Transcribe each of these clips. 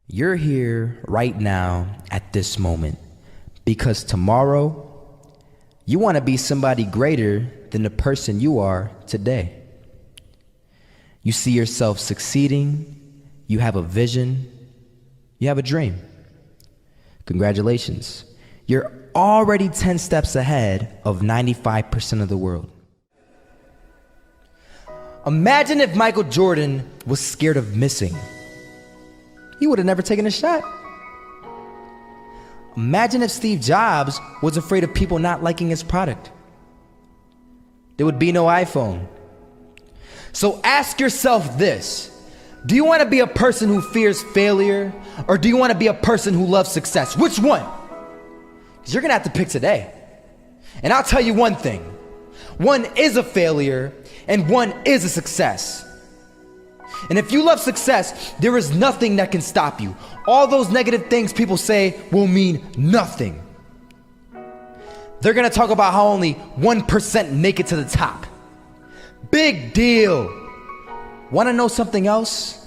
You're here right now at this moment because tomorrow you want to be somebody greater than the person you are today. You see yourself succeeding, you have a vision, you have a dream. Congratulations. You're already 10 steps ahead of 95% of the world. Imagine if Michael Jordan was scared of missing. He would have never taken a shot. Imagine if Steve Jobs was afraid of people not liking his product. There would be no iPhone. So ask yourself this: do you want to be a person who fears failure, or do you want to be a person who loves success? Which one? Because you're going to have to pick today. And I'll tell you one thing: one is a failure and one is a success. And if you love success, there is nothing that can stop you. All those negative things people say will mean nothing. They're gonna talk about how only 1% make it to the top. Big deal. Wanna know something else?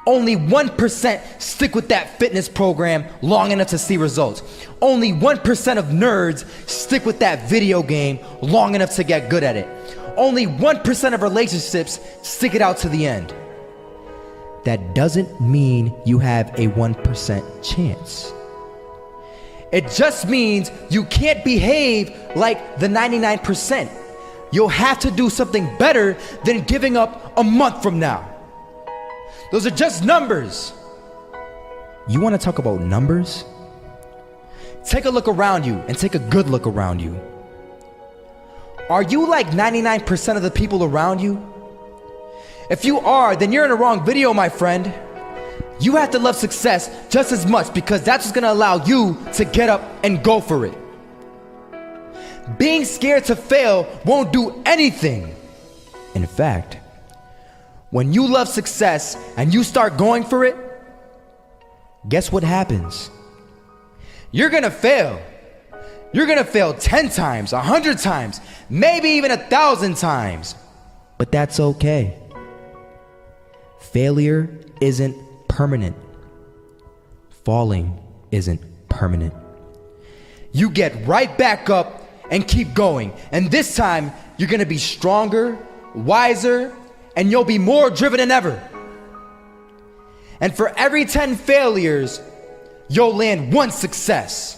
Only 1% stick with that fitness program long enough to see results. Only 1% of nerds stick with that video game long enough to get good at it. Only 1% of relationships stick it out to the end. That doesn't mean you have a 1% chance. It just means you can't behave like the 99%. You'll have to do something better than giving up a month from now. Those are just numbers. You want to talk about numbers? Take a look around you and take a good look around you. Are you like 99% of the people around you? If you are, then you're in the wrong video, my friend. You have to love success just as much because that's what's gonna allow you to get up and go for it. Being scared to fail won't do anything. In fact, when you love success and you start going for it, guess what happens? You're gonna fail. You're gonna fail 10 times, 100 times, maybe even 1,000 times. But that's okay. Failure isn't permanent. Falling isn't permanent. You get right back up and keep going. And this time, you're gonna be stronger, wiser, and you'll be more driven than ever. And for every 10 failures, you'll land one success.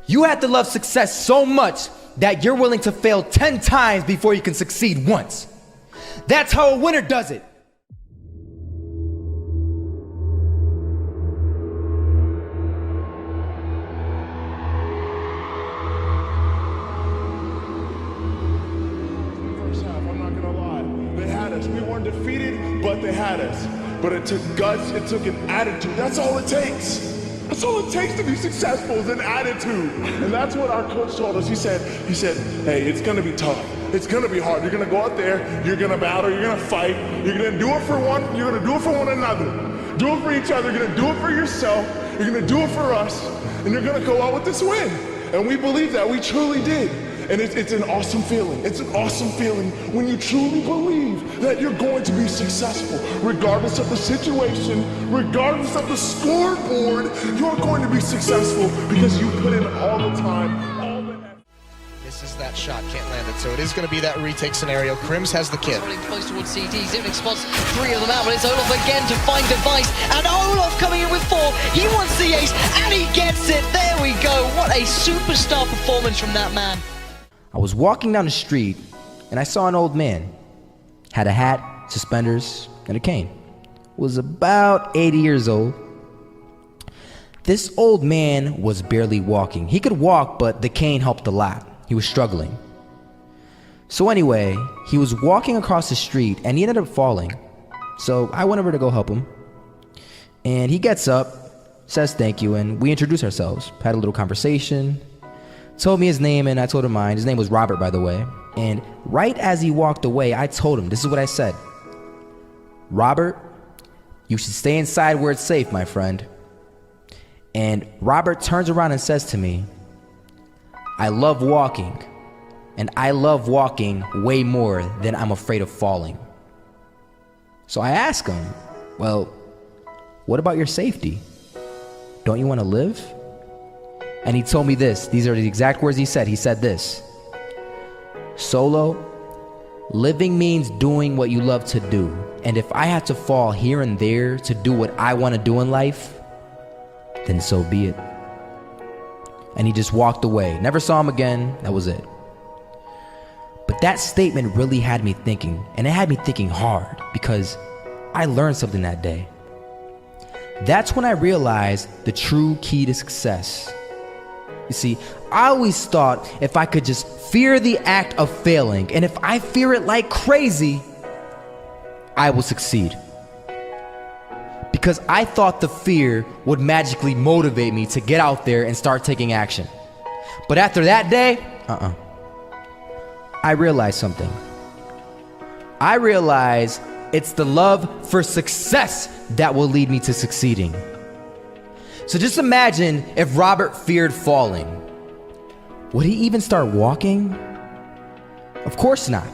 You have to love success so much that you're willing to fail 10 times before you can succeed once. That's how a winner does it. First half, I'm not gonna lie. They had us. We weren't defeated, but they had us. But it took guts, it took an attitude. That's all it takes. That's all it takes to be successful is an attitude. And that's what our coach told us. He said, hey, it's gonna be tough. It's gonna be hard. You're gonna go out there, you're gonna battle, you're gonna fight, you're gonna do it for one, you're gonna do it for one another. Do it for each other, you're gonna do it for yourself, you're gonna do it for us, and you're gonna go out with this win. And we believe that, we truly did. And it's an awesome feeling. It's an awesome feeling when you truly believe that you're going to be successful. Regardless of the situation, regardless of the scoreboard, you're going to be successful because you put in all the time, all the effort. Misses that shot, can't land it. So it is going to be that retake scenario. Crims has the kid. Running close towards CD, Zivnik spots 3 of them out, but it's Olaf again to find device, and Olaf coming in with 4. He wants the ace, and he gets it. There we go. What a superstar performance from that man. I was walking down the street and I saw an old man. Had a hat, suspenders, and a cane. Was about 80 years old. This old man was barely walking. He could walk, but the cane helped a lot. He was struggling. So anyway, he was walking across the street and he ended up falling. So I went over to go help him. And he gets up, says thank you, and we introduced ourselves. Had a little conversation. Told me his name and I told him mine. His name was Robert, by the way. And right as he walked away, I told him, this is what I said: Robert, you should stay inside where it's safe, my friend. And Robert turns around and says to me, I love walking, and I love walking way more than I'm afraid of falling. So I ask him, well, What about your safety? Don't you want to live? And he told me this. These are the exact words he said. He said this: Solo, living means doing what you love to do. And if I had to fall here and there to do what I want to do in life, then so be it. And he just walked away. Never saw him again. That was it. But that statement really had me thinking, and it had me thinking hard, because I learned something that day. That's when I realized the true key to success. You see, I always thought if I could just fear the act of failing, and if I fear it like crazy, I will succeed. Because I thought the fear would magically motivate me to get out there and start taking action. But after that day, I realized something. I realized it's the love for success that will lead me to succeeding. So just imagine if Robert feared falling. Would he even start walking? Of course not.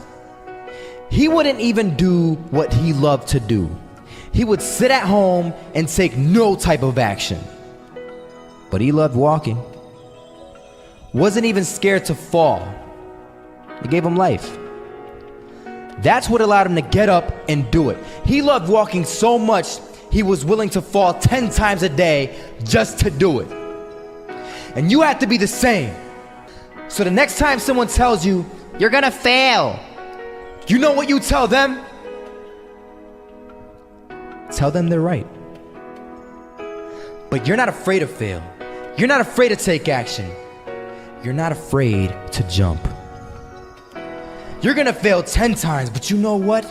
He wouldn't even do what he loved to do. He would sit at home and take no type of action. But he loved walking. Wasn't even scared to fall. It gave him life. That's what allowed him to get up and do it. He loved walking so much, he was willing to fall 10 times a day just to do it. And you have to be the same. So the next time someone tells you, you're gonna fail, you know what you tell them? Tell them they're right. But you're not afraid to fail. You're not afraid to take action. You're not afraid to jump. You're gonna fail 10 times, but you know what?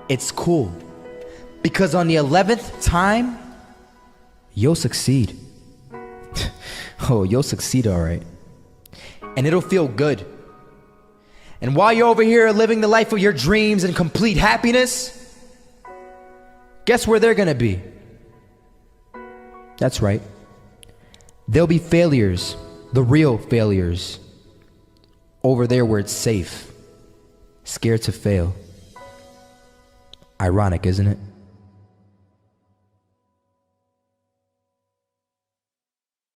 It's cool. Because on the 11th time, you'll succeed. Oh, you'll succeed, all right. And it'll feel good. And while you're over here living the life of your dreams and complete happiness, guess where they're gonna be? That's right. They'll be failures, the real failures. Over there where it's safe, scared to fail. Ironic, isn't it?